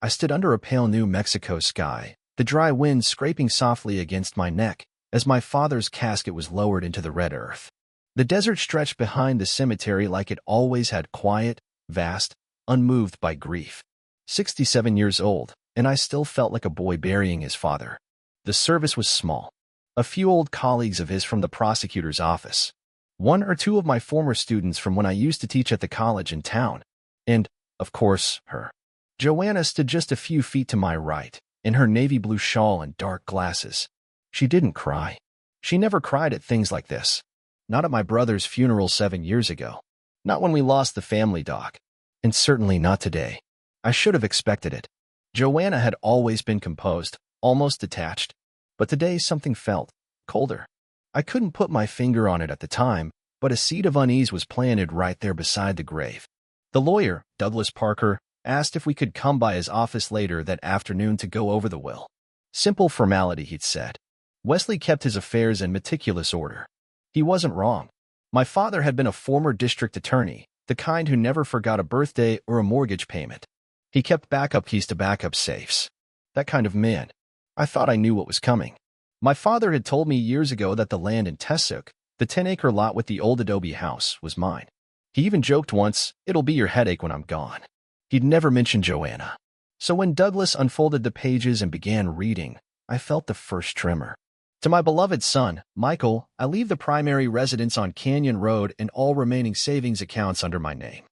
I stood under a pale New Mexico sky, the dry wind scraping softly against my neck as my father's casket was lowered into the red earth. The desert stretched behind the cemetery like it always had, quiet, vast, unmoved by grief. 67 years old, and I still felt like a boy burying his father. The service was small. A few old colleagues of his from the prosecutor's office. One or two of my former students from when I used to teach at the college in town. And, of course, her. Joanna stood just a few feet to my right, in her navy blue shawl and dark glasses. She didn't cry. She never cried at things like this. Not at my brother's funeral 7 years ago. Not when we lost the family dog. And certainly not today. I should have expected it. Joanna had always been composed, almost detached. But today something felt colder. I couldn't put my finger on it at the time, but a seed of unease was planted right there beside the grave. The lawyer, Douglas Parker, asked if we could come by his office later that afternoon to go over the will. Simple formality, he'd said. Wesley kept his affairs in meticulous order. He wasn't wrong. My father had been a former district attorney, the kind who never forgot a birthday or a mortgage payment. He kept backup keys to backup safes. That kind of man. I thought I knew what was coming. My father had told me years ago that the land in Tessook, the 10-acre lot with the old adobe house, was mine. He even joked once, "It'll be your headache when I'm gone." He'd never mentioned Joanna. So when Douglas unfolded the pages and began reading, I felt the first tremor. To my beloved son, Michael, I leave the primary residence on Canyon Road and all remaining savings accounts under my name.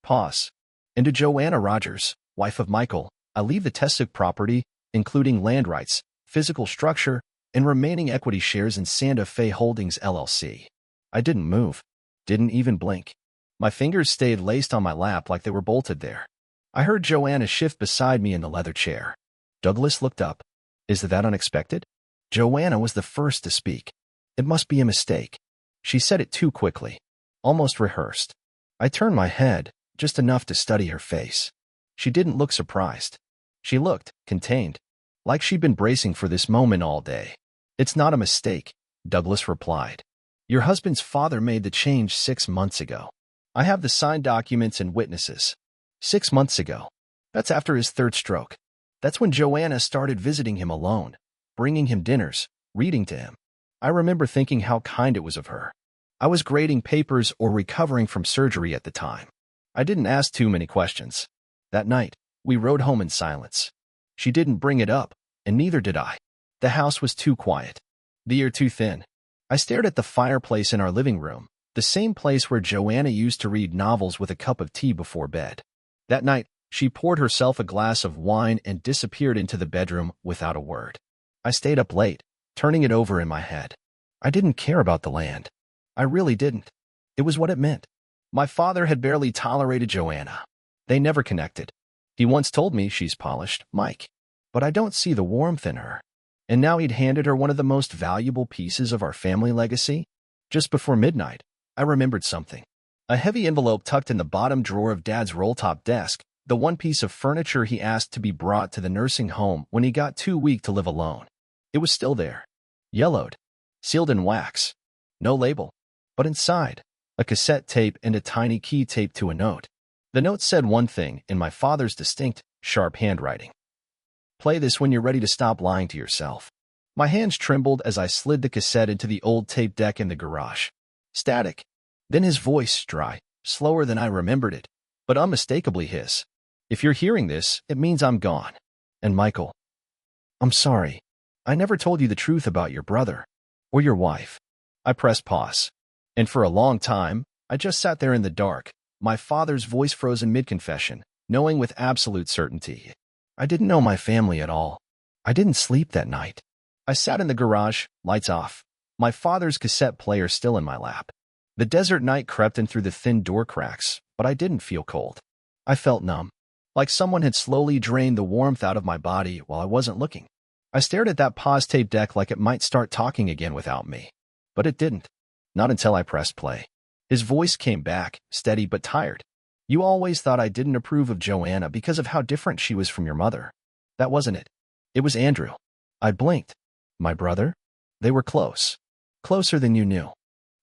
Pause. And to Joanna Rogers, wife of Michael, I leave the Tessook property, including land rights, physical structure, and remaining equity shares in Santa Fe Holdings LLC. I didn't move. Didn't even blink. My fingers stayed laced on my lap like they were bolted there. I heard Joanna shift beside me in the leather chair. Douglas looked up. Is that unexpected? Joanna was the first to speak. It must be a mistake. She said it too quickly, almost rehearsed. I turned my head, just enough to study her face. She didn't look surprised. She looked contained, like she'd been bracing for this moment all day. It's not a mistake, Douglas replied. Your husband's father made the change 6 months ago. I have the signed documents and witnesses. 6 months ago. That's after his third stroke. That's when Joanna started visiting him alone, bringing him dinners, reading to him. I remember thinking how kind it was of her. I was grading papers or recovering from surgery at the time. I didn't ask too many questions. That night, we rode home in silence. She didn't bring it up, and neither did I. The house was too quiet. The air too thin. I stared at the fireplace in our living room, the same place where Joanna used to read novels with a cup of tea before bed. That night, she poured herself a glass of wine and disappeared into the bedroom without a word. I stayed up late, turning it over in my head. I didn't care about the land. I really didn't. It was what it meant. My father had barely tolerated Joanna. They never connected. He once told me she's polished, Mike. But I don't see the warmth in her. And now he'd handed her one of the most valuable pieces of our family legacy. Just before midnight, I remembered something. A heavy envelope tucked in the bottom drawer of Dad's roll-top desk, the one piece of furniture he asked to be brought to the nursing home when he got too weak to live alone. It was still there. Yellowed. Sealed in wax. No label. But inside, a cassette tape and a tiny key taped to a note. The note said one thing in my father's distinct, sharp handwriting. Play this when you're ready to stop lying to yourself. My hands trembled as I slid the cassette into the old tape deck in the garage. Static. Then his voice, dry, slower than I remembered it, but unmistakably his. If you're hearing this, it means I'm gone. And Michael, I'm sorry. I never told you the truth about your brother. Or your wife. I pressed pause. And for a long time, I just sat there in the dark, my father's voice frozen mid-confession, knowing with absolute certainty. I didn't know my family at all. I didn't sleep that night. I sat in the garage, lights off, my father's cassette player still in my lap. The desert night crept in through the thin door cracks, but I didn't feel cold. I felt numb, like someone had slowly drained the warmth out of my body while I wasn't looking. I stared at that pause tape deck like it might start talking again without me. But it didn't. Not until I pressed play. His voice came back, steady but tired. You always thought I didn't approve of Joanna because of how different she was from your mother. That wasn't it. It was Andrew. I blinked. My brother? They were close. Closer than you knew.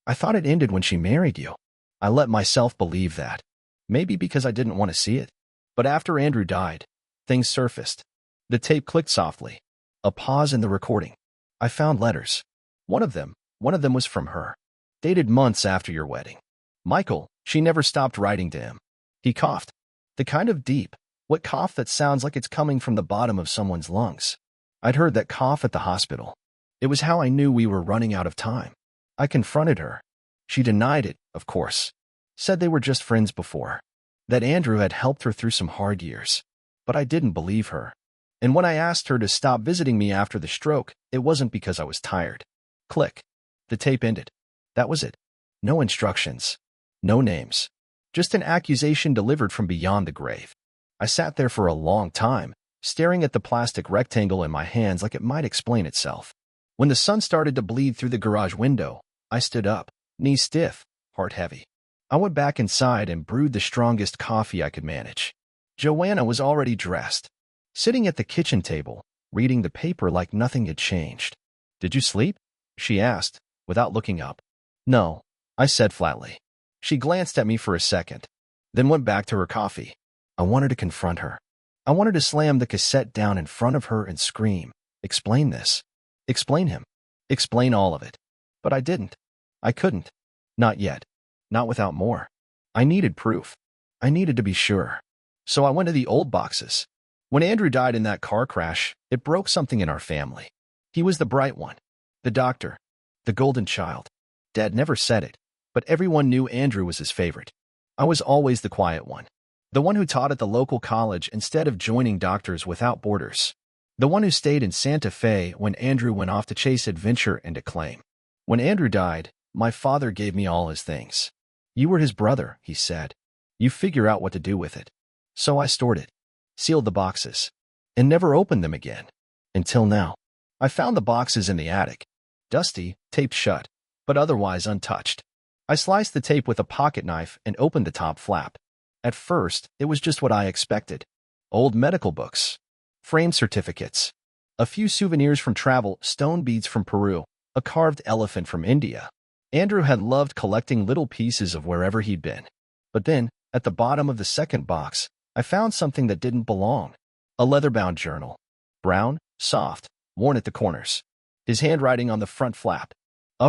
I thought it ended when she married you. I let myself believe that. Maybe because I didn't want to see it. But after Andrew died, Things surfaced. The tape clicked softly. A pause in the recording. I found letters. One of them was from her. Dated months after your wedding. Michael, she never stopped writing to him. He coughed. The kind of deep, wet cough that sounds like it's coming from the bottom of someone's lungs. I'd heard that cough at the hospital. It was how I knew we were running out of time. I confronted her. She denied it, of course. Said they were just friends before. That Andrew had helped her through some hard years. But I didn't believe her. And when I asked her to stop visiting me after the stroke, it wasn't because I was tired. Click. The tape ended. That was it. No instructions. No names. Just an accusation delivered from beyond the grave. I sat there for a long time, staring at the plastic rectangle in my hands like it might explain itself. When the sun started to bleed through the garage window, I stood up, knees stiff, heart heavy. I went back inside and brewed the strongest coffee I could manage. Joanna was already dressed, sitting at the kitchen table, reading the paper like nothing had changed. "Did you sleep?" she asked, without looking up. "No," I said flatly. She glanced at me for a second, then went back to her coffee. I wanted to confront her. I wanted to slam the cassette down in front of her and scream, "Explain this. Explain him. Explain all of it." But I didn't. I couldn't. Not yet. Not without more. I needed proof. I needed to be sure. So I went to the old boxes. When Andrew died in that car crash, it broke something in our family. He was the bright one, the doctor, the golden child. Dad never said it, but everyone knew Andrew was his favorite. I was always the quiet one. The one who taught at the local college instead of joining Doctors Without Borders. The one who stayed in Santa Fe when Andrew went off to chase adventure and acclaim. When Andrew died, my father gave me all his things. "You were his brother," he said. "You figure out what to do with it." So I stored it, sealed the boxes, and never opened them again. Until now. I found the boxes in the attic. Dusty, taped shut, but otherwise untouched. I sliced the tape with a pocket knife and opened the top flap. At first, it was just what I expected. Old medical books, framed certificates, a few souvenirs from travel, stone beads from Peru, a carved elephant from India. Andrew had loved collecting little pieces of wherever he'd been. But then, at the bottom of the second box, I found something that didn't belong. A leather-bound journal. Brown, soft, worn at the corners. His handwriting on the front flap.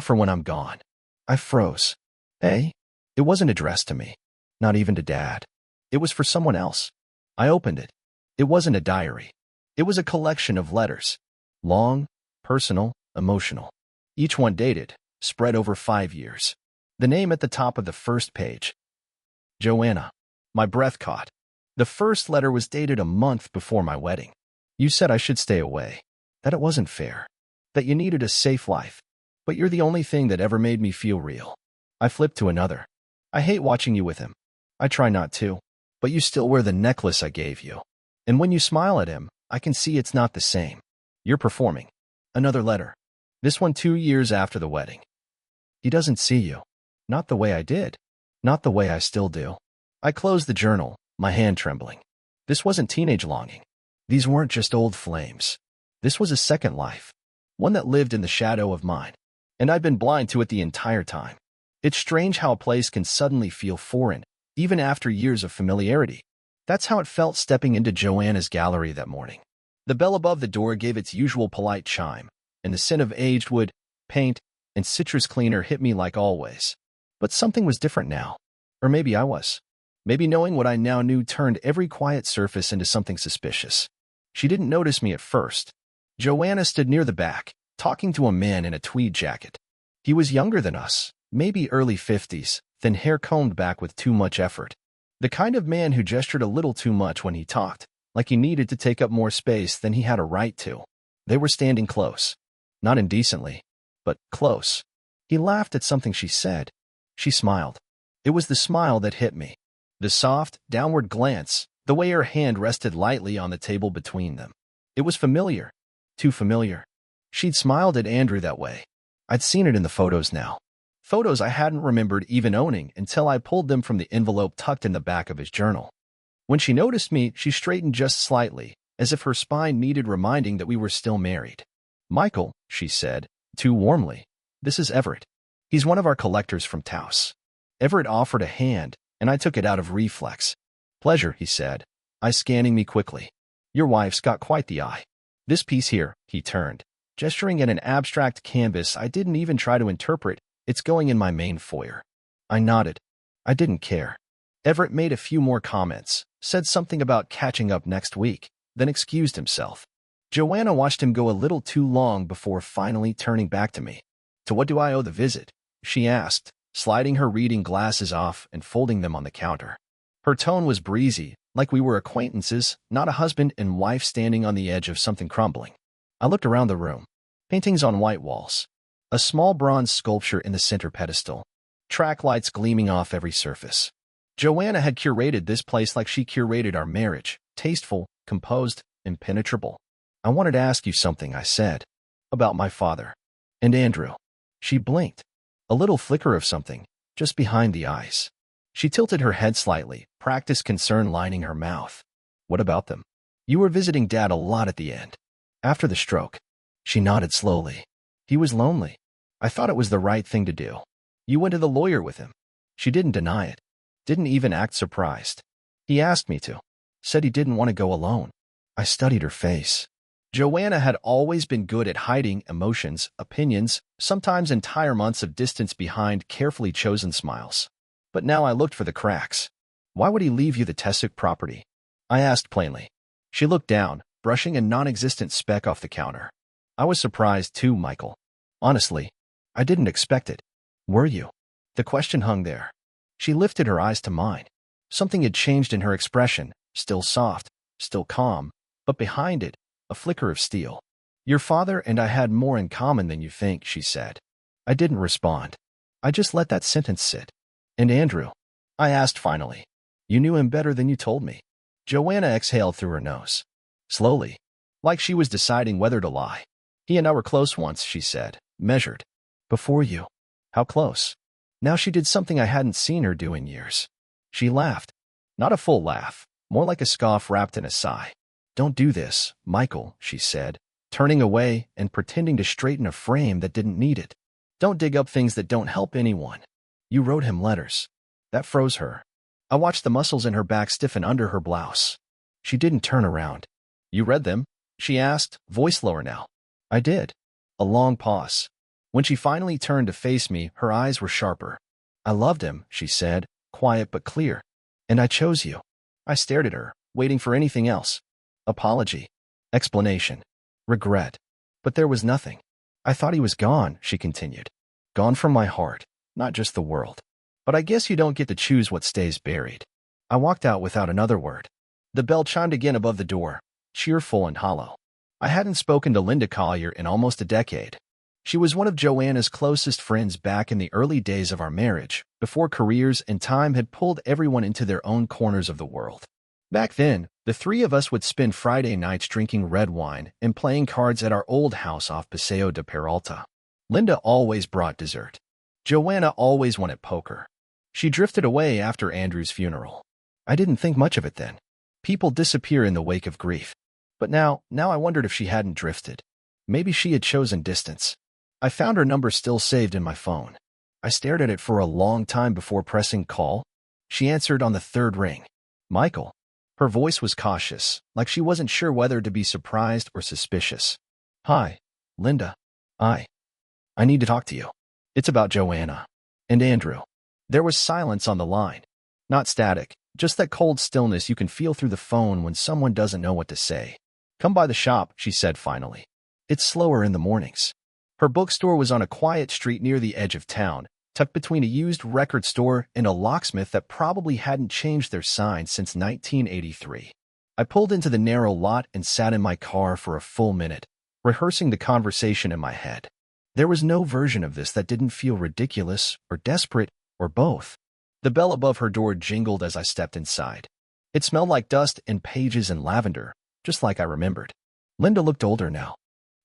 For when I'm gone. I froze. Hey? It wasn't addressed to me. Not even to Dad. It was for someone else. I opened it. It wasn't a diary. It was a collection of letters. Long, personal, emotional. Each one dated, spread over 5 years. The name at the top of the first page. Joanna. My breath caught. The first letter was dated a month before my wedding. "You said I should stay away. That it wasn't fair. That you needed a safe life. But you're the only thing that ever made me feel real." I flipped to another. "I hate watching you with him. I try not to. But you still wear the necklace I gave you. And when you smile at him, I can see it's not the same. You're performing." Another letter. This one 2 years after the wedding. "He doesn't see you. Not the way I did. Not the way I still do." I closed the journal, my hand trembling. This wasn't teenage longing. These weren't just old flames. This was a second life. One that lived in the shadow of mine. And I'd been blind to it the entire time. It's strange how a place can suddenly feel foreign, even after years of familiarity. That's how it felt stepping into Joanna's gallery that morning. The bell above the door gave its usual polite chime, and the scent of aged wood, paint, and citrus cleaner hit me like always. But something was different now. Or maybe I was. Maybe knowing what I now knew turned every quiet surface into something suspicious. She didn't notice me at first. Joanna stood near the back, talking to a man in a tweed jacket. He was younger than us, maybe early 50s, thin hair combed back with too much effort. The kind of man who gestured a little too much when he talked, like he needed to take up more space than he had a right to. They were standing close. Not indecently, but close. He laughed at something she said. She smiled. It was the smile that hit me. The soft, downward glance, the way her hand rested lightly on the table between them. It was familiar. Too familiar. She'd smiled at Andrew that way. I'd seen it in the photos now. Photos I hadn't remembered even owning until I pulled them from the envelope tucked in the back of his journal. When she noticed me, she straightened just slightly, as if her spine needed reminding that we were still married. "Michael," she said, too warmly. "This is Everett. He's one of our collectors from Taos." Everett offered a hand, and I took it out of reflex. "Pleasure," he said, eyes scanning me quickly. Your wife's got quite the eye. This piece here, he turned, gesturing at an abstract canvas I didn't even try to interpret. It's going in my main foyer. I nodded. I didn't care. Everett made a few more comments, said something about catching up next week, then excused himself. Joanna watched him go a little too long before finally turning back to me. To what do I owe the visit? She asked, sliding her reading glasses off and folding them on the counter. Her tone was breezy, like we were acquaintances, not a husband and wife standing on the edge of something crumbling. I looked around the room. Paintings on white walls. A small bronze sculpture in the center pedestal. Track lights gleaming off every surface. Joanna had curated this place like she curated our marriage, tasteful, composed, impenetrable. I wanted to ask you something, I said. About my father. And Andrew. She blinked. A little flicker of something, just behind the eyes. She tilted her head slightly, practiced concern lining her mouth. What about them? You were visiting Dad a lot at the end. After the stroke. She nodded slowly. He was lonely. I thought it was the right thing to do. You went to the lawyer with him. She didn't deny it. Didn't even act surprised. He asked me to. Said he didn't want to go alone. I studied her face. Joanna had always been good at hiding emotions, opinions, sometimes entire months of distance behind carefully chosen smiles. But now I looked for the cracks. Why would he leave you the Tessic property? I asked plainly. She looked down, brushing a non-existent speck off the counter. I was surprised too, Michael. Honestly, I didn't expect it. Were you? The question hung there. She lifted her eyes to mine. Something had changed in her expression, still soft, still calm, but behind it, a flicker of steel. Your father and I had more in common than you think, she said. I didn't respond. I just let that sentence sit. And Andrew? I asked finally. You knew him better than you told me. Joanna exhaled through her nose. Slowly, like she was deciding whether to lie. He and I were close once, she said, measured. Before you. How close? Now she did something I hadn't seen her do in years. She laughed. Not a full laugh, more like a scoff wrapped in a sigh. Don't do this, Michael, she said, turning away and pretending to straighten a frame that didn't need it. Don't dig up things that don't help anyone. You wrote him letters. That froze her. I watched the muscles in her back stiffen under her blouse. She didn't turn around. You read them? She asked, voice lower now. I did. A long pause. When she finally turned to face me, her eyes were sharper. I loved him, she said, quiet but clear. And I chose you. I stared at her, waiting for anything else. Apology. Explanation. Regret. But there was nothing. I thought he was gone, she continued. Gone from my heart, not just the world. But I guess you don't get to choose what stays buried. I walked out without another word. The bell chimed again above the door, cheerful and hollow. I hadn't spoken to Linda Collier in almost a decade. She was one of Joanna's closest friends back in the early days of our marriage, before careers and time had pulled everyone into their own corners of the world. Back then, the three of us would spend Friday nights drinking red wine and playing cards at our old house off Paseo de Peralta. Linda always brought dessert. Joanna always wanted poker. She drifted away after Andrew's funeral. I didn't think much of it then. People disappear in the wake of grief. But now I wondered if she hadn't drifted. Maybe she had chosen distance. I found her number still saved in my phone. I stared at it for a long time before pressing call. She answered on the third ring. Michael. Her voice was cautious, like she wasn't sure whether to be surprised or suspicious. Hi, Linda. I need to talk to you. It's about Joanna. And Andrew. There was silence on the line. Not static, just that cold stillness you can feel through the phone when someone doesn't know what to say. Come by the shop, she said finally. It's slower in the mornings. Her bookstore was on a quiet street near the edge of town, tucked between a used record store and a locksmith that probably hadn't changed their sign since 1983. I pulled into the narrow lot and sat in my car for a full minute, rehearsing the conversation in my head. There was no version of this that didn't feel ridiculous or desperate or both. The bell above her door jingled as I stepped inside. It smelled like dust and pages and lavender, just like I remembered. Linda looked older now.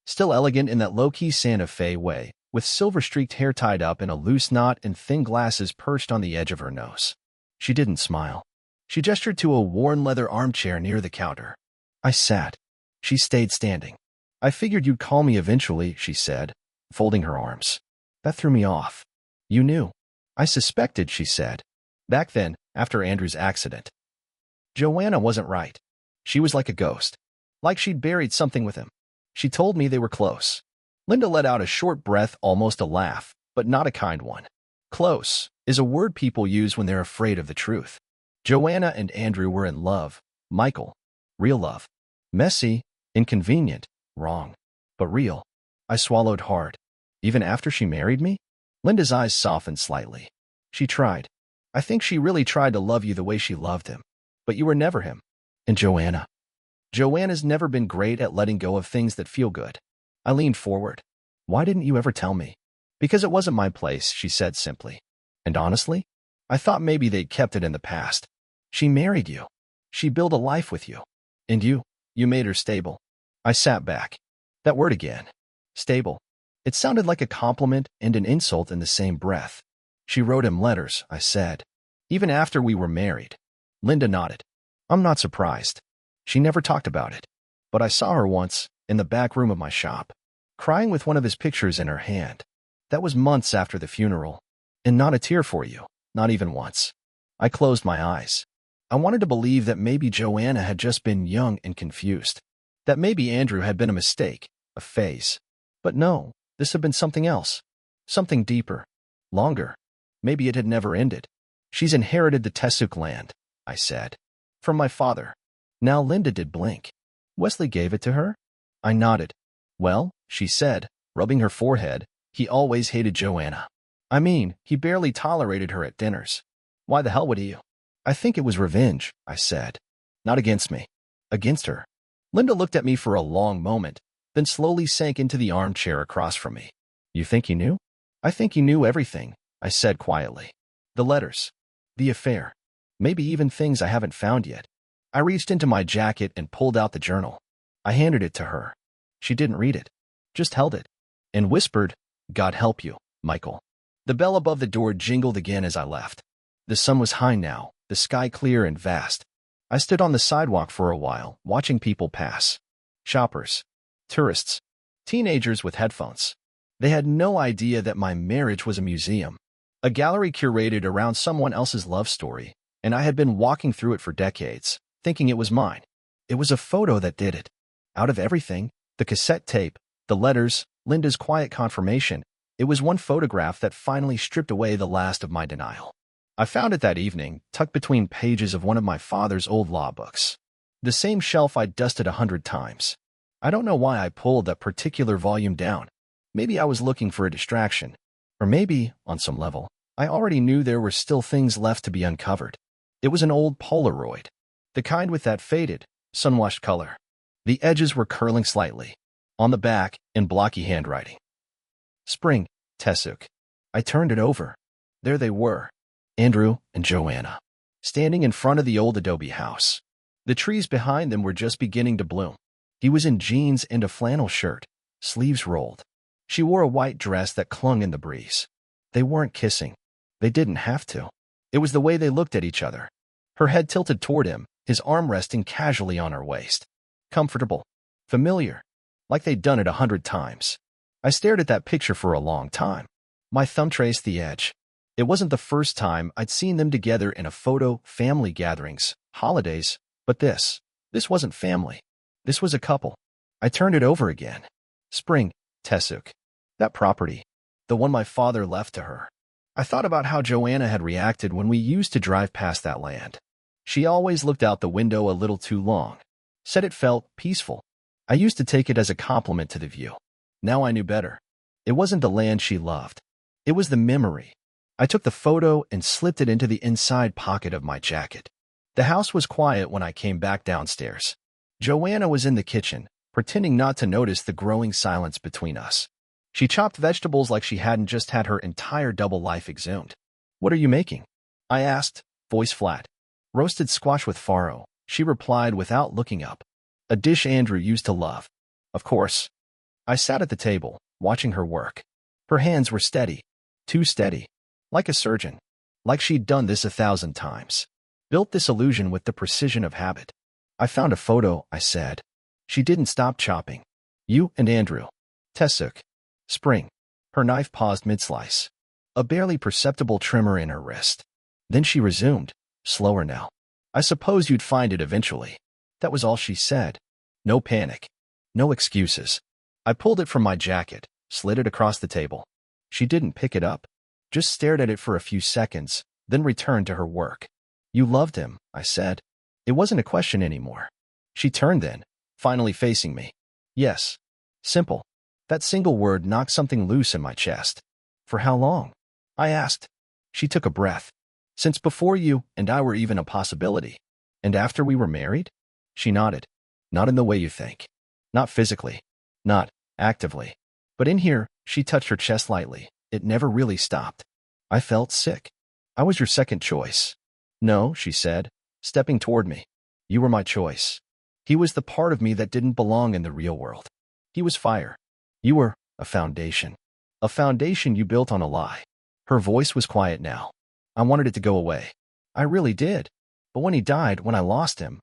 Still elegant in that low-key Santa Fe way, with silver-streaked hair tied up in a loose knot and thin glasses perched on the edge of her nose. She didn't smile. She gestured to a worn leather armchair near the counter. I sat. She stayed standing. I figured you'd call me eventually, she said, folding her arms. That threw me off. You knew. I suspected, she said. Back then, after Andrew's accident. Joanna wasn't right. She was like a ghost. like she'd buried something with him. She told me they were close. Linda let out a short breath, almost a laugh, but not a kind one. Close is a word people use when they're afraid of the truth. Joanna and Andrew were in love. Michael. Real love. Messy, inconvenient, wrong, but real. I swallowed hard. Even after she married me? Linda's eyes softened slightly. She tried. I think she really tried to love you the way she loved him. But you were never him. And Joanna? Joanna's never been great at letting go of things that feel good. I leaned forward. Why didn't you ever tell me? Because it wasn't my place, she said simply. And honestly, I thought maybe they'd kept it in the past. She married you. She built a life with you. And you made her stable. I sat back. That word again. Stable. It sounded like a compliment and an insult in the same breath. She wrote him letters, I said. Even after we were married. Linda nodded. I'm not surprised. She never talked about it. But I saw her once, in the back room of my shop, crying with one of his pictures in her hand. That was months after the funeral. And not a tear for you, not even once. I closed my eyes. I wanted to believe that maybe Joanna had just been young and confused. That maybe Andrew had been a mistake, a phase. But no, this had been something else. Something deeper. Longer. Maybe it had never ended. She's inherited the Tesuk land, I said. From my father. Now Linda did blink. Wesley gave it to her? I nodded. Well, she said, rubbing her forehead, he always hated Joanna. I mean, he barely tolerated her at dinners. Why the hell would he? I think it was revenge, I said. Not against me. Against her. Linda looked at me for a long moment, then slowly sank into the armchair across from me. You think he knew? I think he knew everything, I said quietly. The letters. The affair. Maybe even things I haven't found yet. I reached into my jacket and pulled out the journal. I handed it to her. She didn't read it. Just held it. And whispered, God help you, Michael. The bell above the door jingled again as I left. The sun was high now, the sky clear and vast. I stood on the sidewalk for a while, watching people pass. Shoppers. Tourists. Teenagers with headphones. They had no idea that my marriage was a museum. A gallery curated around someone else's love story, and I had been walking through it for decades, thinking it was mine. It was a photo that did it. Out of everything, the cassette tape, the letters, Linda's quiet confirmation, it was one photograph that finally stripped away the last of my denial. I found it that evening, tucked between pages of one of my father's old law books. The same shelf I'd dusted 100 times. I don't know why I pulled that particular volume down. Maybe I was looking for a distraction. Or maybe, on some level, I already knew there were still things left to be uncovered. It was an old Polaroid. The kind with that faded, sun-washed color. The edges were curling slightly. On the back, in blocky handwriting. Spring, Tesuk. I turned it over. There they were. Andrew and Joanna. Standing in front of the old adobe house. The trees behind them were just beginning to bloom. He was in jeans and a flannel shirt, sleeves rolled. She wore a white dress that clung in the breeze. They weren't kissing. They didn't have to. It was the way they looked at each other. Her head tilted toward him, his arm resting casually on her waist. Comfortable. Familiar. Like they'd done it 100 times. I stared at that picture for a long time. My thumb traced the edge. It wasn't the first time I'd seen them together in a photo, family gatherings, holidays, but this wasn't family. This was a couple. I turned it over again. Spring, Tesuk. That property. The one my father left to her. I thought about how Joanna had reacted when we used to drive past that land. She always looked out the window a little too long. Said it felt peaceful. I used to take it as a compliment to the view. Now I knew better. It wasn't the land she loved. It was the memory. I took the photo and slipped it into the inside pocket of my jacket. The house was quiet when I came back downstairs. Joanna was in the kitchen, pretending not to notice the growing silence between us. She chopped vegetables like she hadn't just had her entire double life exhumed. What are you making? I asked, voice flat. Roasted squash with farro, she replied without looking up. A dish Andrew used to love. Of course. I sat at the table, watching her work. Her hands were steady. Too steady. Like a surgeon. Like she'd done this 1,000 times. Built this illusion with the precision of habit. I found a photo, I said. She didn't stop chopping. You and Andrew. Tesuk. Spring. Her knife paused mid-slice. A barely perceptible tremor in her wrist. Then she resumed, slower now. I suppose you'd find it eventually. That was all she said. No panic. No excuses. I pulled it from my jacket, slid it across the table. She didn't pick it up, just stared at it for a few seconds, then returned to her work. You loved him, I said. It wasn't a question anymore. She turned then, finally facing me. Yes. Simple. That single word knocked something loose in my chest. For how long? I asked. She took a breath. Since before you and I were even a possibility. And after we were married? She nodded. Not in the way you think. Not physically. Not actively. But in here, she touched her chest lightly. It never really stopped. I felt sick. I was your second choice. No, she said, stepping toward me. You were my choice. He was the part of me that didn't belong in the real world. He was fire. You were a foundation. A foundation you built on a lie. Her voice was quiet now. I wanted it to go away. I really did. But when he died, when I lost him,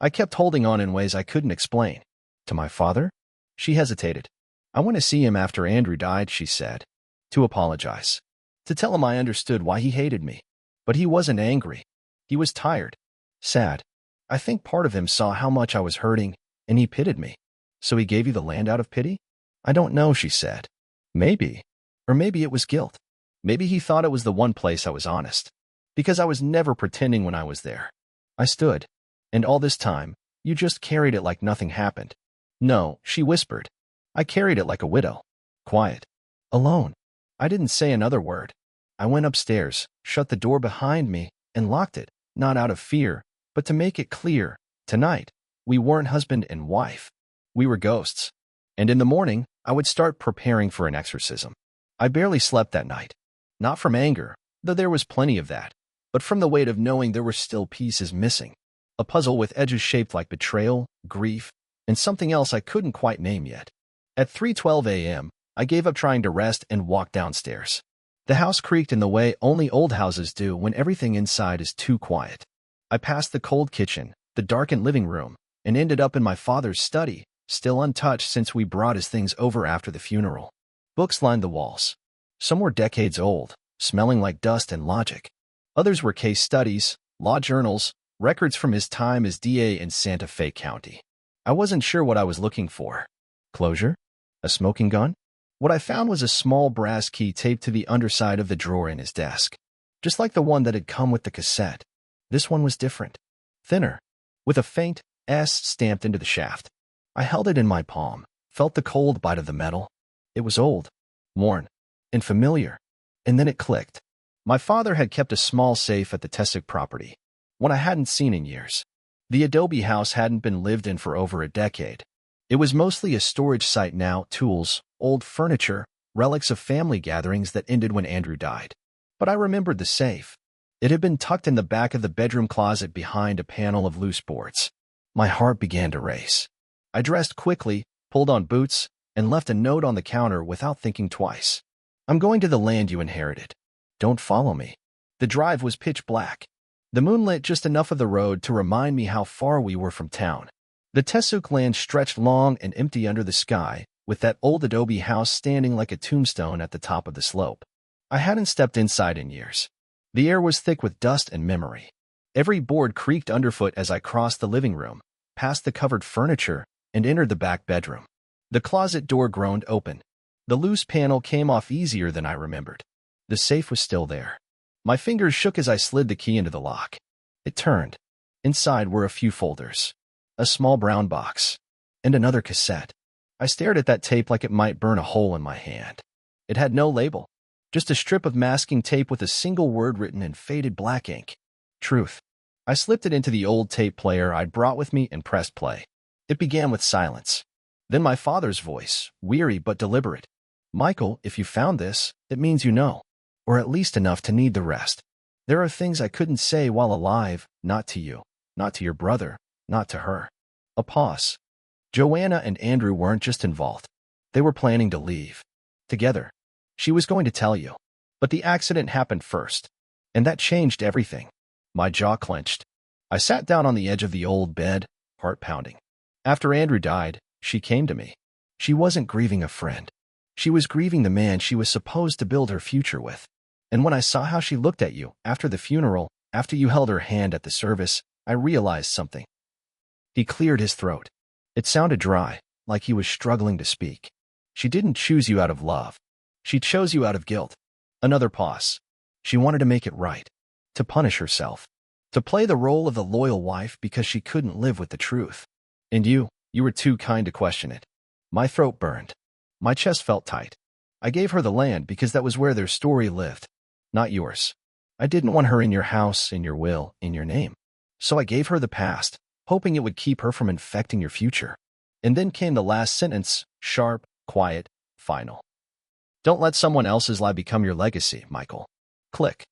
I kept holding on in ways I couldn't explain. To my father? She hesitated. I went to see him after Andrew died, she said. To apologize. To tell him I understood why he hated me. But he wasn't angry. He was tired. Sad. I think part of him saw how much I was hurting, and he pitied me. So he gave you the land out of pity? I don't know, she said. Maybe. Or maybe it was guilt. Maybe he thought it was the one place I was honest. Because I was never pretending when I was there. I stood. And all this time, you just carried it like nothing happened. No, she whispered. I carried it like a widow. Quiet. Alone. I didn't say another word. I went upstairs, shut the door behind me, and locked it, not out of fear, but to make it clear, tonight, we weren't husband and wife. We were ghosts. And in the morning, I would start preparing for an exorcism. I barely slept that night. Not from anger, though there was plenty of that, but from the weight of knowing there were still pieces missing. A puzzle with edges shaped like betrayal, grief, and something else I couldn't quite name yet. At 3:12 a.m., I gave up trying to rest and walked downstairs. The house creaked in the way only old houses do when everything inside is too quiet. I passed the cold kitchen, the darkened living room, and ended up in my father's study, still untouched since we brought his things over after the funeral. Books lined the walls. Some were decades old, smelling like dust and logic. Others were case studies, law journals, records from his time as DA in Santa Fe County. I wasn't sure what I was looking for. Closure? A smoking gun? What I found was a small brass key taped to the underside of the drawer in his desk. Just like the one that had come with the cassette. This one was different. Thinner. With a faint S stamped into the shaft. I held it in my palm, felt the cold bite of the metal. It was old, worn, and familiar. And then it clicked. My father had kept a small safe at the Tessick property, one I hadn't seen in years. The adobe house hadn't been lived in for over a decade. It was mostly a storage site now, tools, old furniture, relics of family gatherings that ended when Andrew died. But I remembered the safe. It had been tucked in the back of the bedroom closet behind a panel of loose boards. My heart began to race. I dressed quickly, pulled on boots, and left a note on the counter without thinking twice. I'm going to the land you inherited. Don't follow me. The drive was pitch black. The moon lit just enough of the road to remind me how far we were from town. The Tessick land stretched long and empty under the sky, with that old adobe house standing like a tombstone at the top of the slope. I hadn't stepped inside in years. The air was thick with dust and memory. Every board creaked underfoot as I crossed the living room, past the covered furniture, and entered the back bedroom. The closet door groaned open. The loose panel came off easier than I remembered. The safe was still there. My fingers shook as I slid the key into the lock. It turned. Inside were a few folders. A small brown box. And another cassette. I stared at that tape like it might burn a hole in my hand. It had no label. Just a strip of masking tape with a single word written in faded black ink. Truth. I slipped it into the old tape player I'd brought with me and pressed play. It began with silence. Then my father's voice, weary but deliberate. Michael, if you found this, it means you know. Or at least enough to need the rest. There are things I couldn't say while alive, not to you, not to your brother, not to her. A pause. Joanna and Andrew weren't just involved. They were planning to leave. Together. She was going to tell you. But the accident happened first. And that changed everything. My jaw clenched. I sat down on the edge of the old bed, heart pounding. After Andrew died, she came to me. She wasn't grieving a friend. She was grieving the man she was supposed to build her future with. And when I saw how she looked at you after the funeral, after you held her hand at the service, I realized something. He cleared his throat. It sounded dry, like he was struggling to speak. She didn't choose you out of love. She chose you out of guilt. Another pause. She wanted to make it right. To punish herself. To play the role of the loyal wife because she couldn't live with the truth. And you were too kind to question it. My throat burned. My chest felt tight. I gave her the land because that was where their story lived, not yours. I didn't want her in your house, in your will, in your name. So I gave her the past, hoping it would keep her from infecting your future. And then came the last sentence, sharp, quiet, final. Don't let someone else's lie become your legacy, Michael. Click.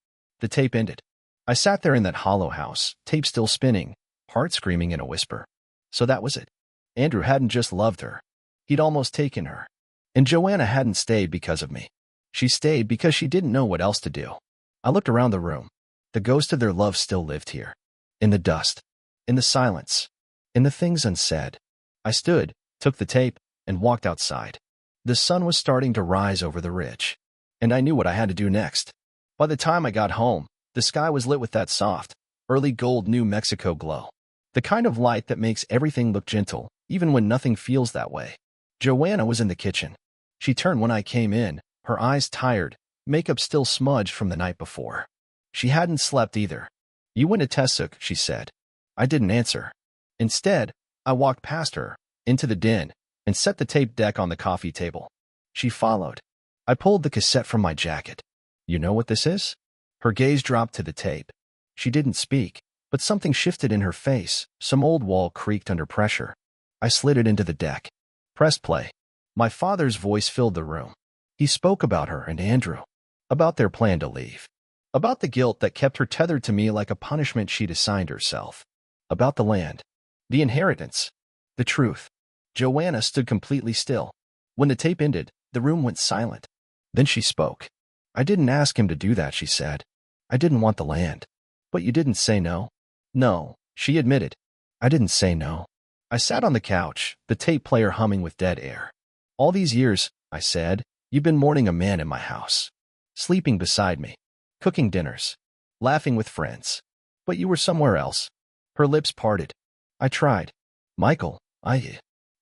The tape ended. I sat there in that hollow house, tape still spinning, heart screaming in a whisper. So that was it. Andrew hadn't just loved her. He'd almost taken her. And Joanna hadn't stayed because of me. She stayed because she didn't know what else to do. I looked around the room. The ghost of their love still lived here. In the dust. In the silence. In the things unsaid. I stood, took the tape, and walked outside. The sun was starting to rise over the ridge. And I knew what I had to do next. By the time I got home, the sky was lit with that soft, early gold New Mexico glow. The kind of light that makes everything look gentle, even when nothing feels that way. Joanna was in the kitchen. She turned when I came in, her eyes tired, makeup still smudged from the night before. She hadn't slept either. You went to Tessuk, she said. I didn't answer. Instead, I walked past her, into the den, and set the tape deck on the coffee table. She followed. I pulled the cassette from my jacket. You know what this is? Her gaze dropped to the tape. She didn't speak, but something shifted in her face. Some old wall creaked under pressure. I slid it into the deck. Pressed play. My father's voice filled the room. He spoke about her and Andrew. About their plan to leave. About the guilt that kept her tethered to me like a punishment she'd assigned herself. About the land. The inheritance. The truth. Joanna stood completely still. When the tape ended, the room went silent. Then she spoke. I didn't ask him to do that, she said. I didn't want the land. But you didn't say no. No, she admitted. I didn't say no. I sat on the couch, the tape player humming with dead air. All these years, I said, you've been mourning a man in my house. Sleeping beside me. Cooking dinners. Laughing with friends. But you were somewhere else. Her lips parted. I tried. Michael,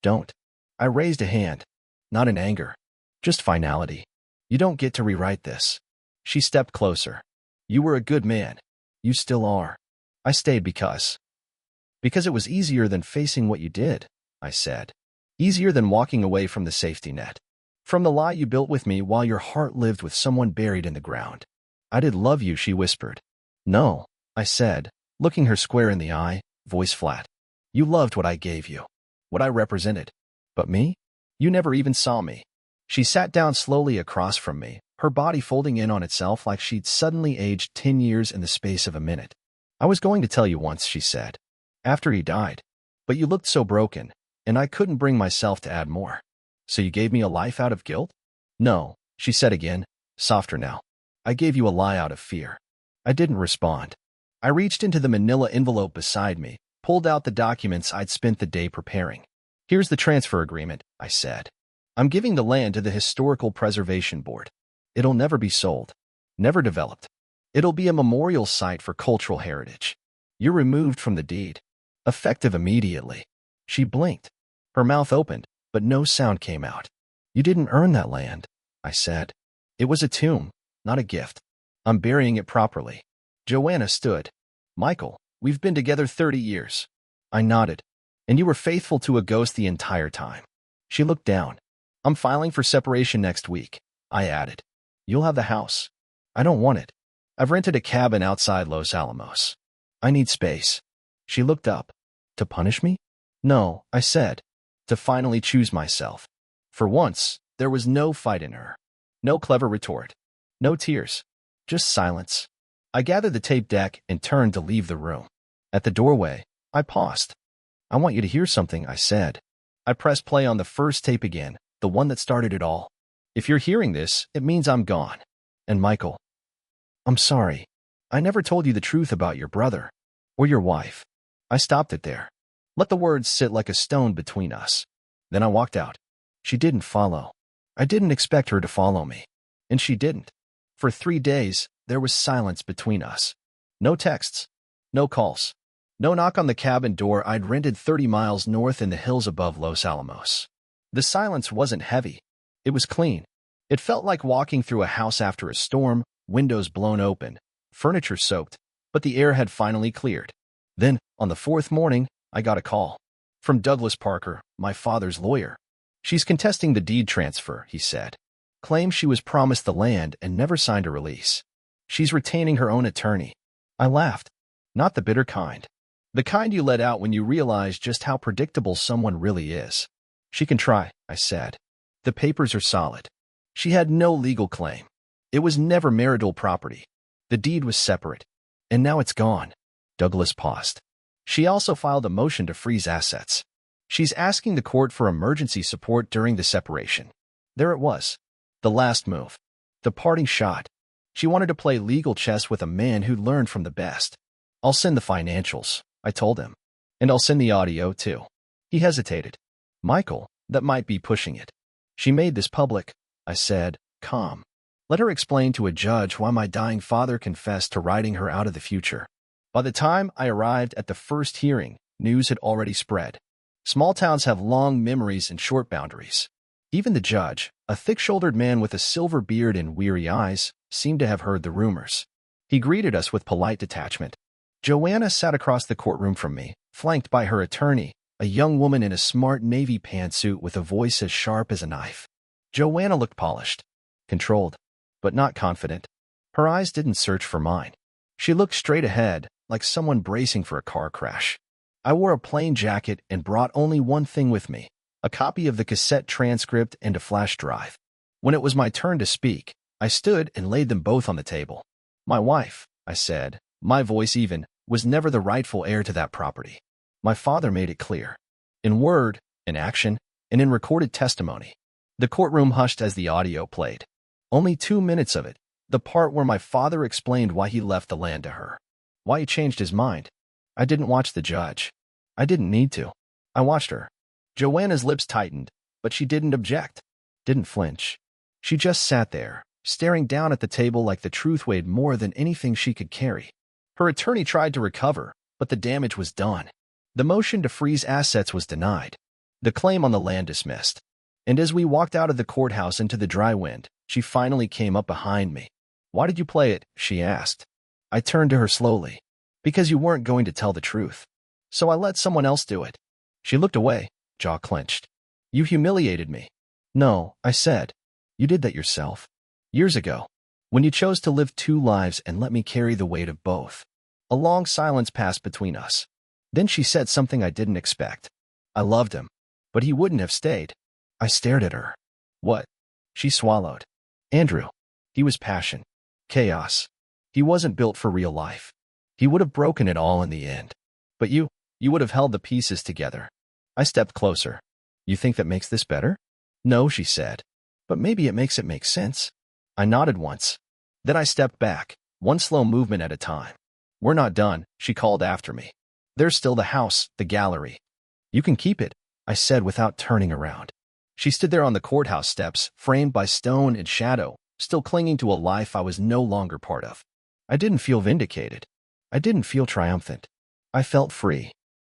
don't. I raised a hand. Not in anger. Just finality. You don't get to rewrite this. She stepped closer. You were a good man. You still are. I stayed because it was easier than facing what you did, I said. Easier than walking away from the safety net. From the lie you built with me while your heart lived with someone buried in the ground. I did love you, she whispered. No, I said, looking her square in the eye, voice flat. You loved what I gave you. What I represented. But me? You never even saw me. She sat down slowly across from me, her body folding in on itself like she'd suddenly aged 10 years in the space of a minute. I was going to tell you once, she said. After he died. But you looked so broken, and I couldn't bring myself to add more. So you gave me a life out of guilt? No, she said again, softer now. I gave you a lie out of fear. I didn't respond. I reached into the manila envelope beside me, pulled out the documents I'd spent the day preparing. Here's the transfer agreement, I said. I'm giving the land to the Historical Preservation Board. It'll never be sold. Never developed. It'll be a memorial site for cultural heritage. You're removed from the deed. Effective immediately. She blinked. Her mouth opened, but no sound came out. You didn't earn that land, I said. It was a tomb, not a gift. I'm burying it properly. Joanna stood. Michael, we've been together 30 years. I nodded. And you were faithful to a ghost the entire time. She looked down. I'm filing for separation next week, I added. You'll have the house. I don't want it. I've rented a cabin outside Los Alamos. I need space. She looked up. To punish me? No, I said. To finally choose myself. For once, there was no fight in her. No clever retort. No tears. Just silence. I gathered the tape deck and turned to leave the room. At the doorway, I paused. I want you to hear something, I said. I pressed play on the first tape again, the one that started it all. If you're hearing this, it means I'm gone. And Michael, I'm sorry. I never told you the truth about your brother. Or your wife. I stopped it there. Let the words sit like a stone between us. Then I walked out. She didn't follow. I didn't expect her to follow me. And she didn't. For 3 days, there was silence between us. No texts. No calls. No knock on the cabin door I'd rented 30 miles north in the hills above Los Alamos. The silence wasn't heavy. It was clean. It felt like walking through a house after a storm, windows blown open, furniture soaked, but the air had finally cleared. Then, on the fourth morning, I got a call. From Douglas Parker, my father's lawyer. She's contesting the deed transfer, he said. Claims she was promised the land and never signed a release. She's retaining her own attorney. I laughed. Not the bitter kind. The kind you let out when you realize just how predictable someone really is. She can try, I said. The papers are solid. She had no legal claim. It was never marital property. The deed was separate. And now it's gone. Douglas paused. She also filed a motion to freeze assets. She's asking the court for emergency support during the separation. There it was. The last move. The parting shot. She wanted to play legal chess with a man who'd learned from the best. I'll send the financials, I told him. And I'll send the audio, too. He hesitated. Michael, that might be pushing it. She made this public, I said, calm. Let her explain to a judge why my dying father confessed to writing her out of the future. By the time I arrived at the first hearing, news had already spread. Small towns have long memories and short boundaries. Even the judge, a thick-shouldered man with a silver beard and weary eyes, seemed to have heard the rumors. He greeted us with polite detachment. Joanna sat across the courtroom from me, flanked by her attorney, a young woman in a smart navy pantsuit with a voice as sharp as a knife. Joanna looked polished, controlled, but not confident. Her eyes didn't search for mine. She looked straight ahead, like someone bracing for a car crash. I wore a plain jacket and brought only one thing with me, a copy of the cassette transcript and a flash drive. When it was my turn to speak, I stood and laid them both on the table. My wife, I said, my voice even, was never the rightful heir to that property. My father made it clear. In word, in action, and in recorded testimony. The courtroom hushed as the audio played. Only 2 minutes of it, the part where my father explained why he left the land to her. Why he changed his mind. I didn't watch the judge. I didn't need to. I watched her. Joanna's lips tightened, but she didn't object. Didn't flinch. She just sat there, staring down at the table like the truth weighed more than anything she could carry. Her attorney tried to recover, but the damage was done. The motion to freeze assets was denied. The claim on the land dismissed. And as we walked out of the courthouse into the dry wind, she finally came up behind me. Why did you play it? She asked. I turned to her slowly. Because you weren't going to tell the truth. So I let someone else do it. She looked away, jaw clenched. You humiliated me. No, I said. You did that yourself. Years ago. When you chose to live 2 lives and let me carry the weight of both. A long silence passed between us. Then she said something I didn't expect. I loved him. But he wouldn't have stayed. I stared at her. What? She swallowed. Andrew. He was passion. Chaos. He wasn't built for real life. He would have broken it all in the end. But you would have held the pieces together. I stepped closer. You think that makes this better? No, she said. But maybe it makes it make sense. I nodded once. Then I stepped back, one slow movement at a time. We're not done, she called after me. There's still the house, the gallery. You can keep it, I said without turning around. She stood there on the courthouse steps, framed by stone and shadow, still clinging to a life I was no longer part of. I didn't feel vindicated. I didn't feel triumphant. I felt free.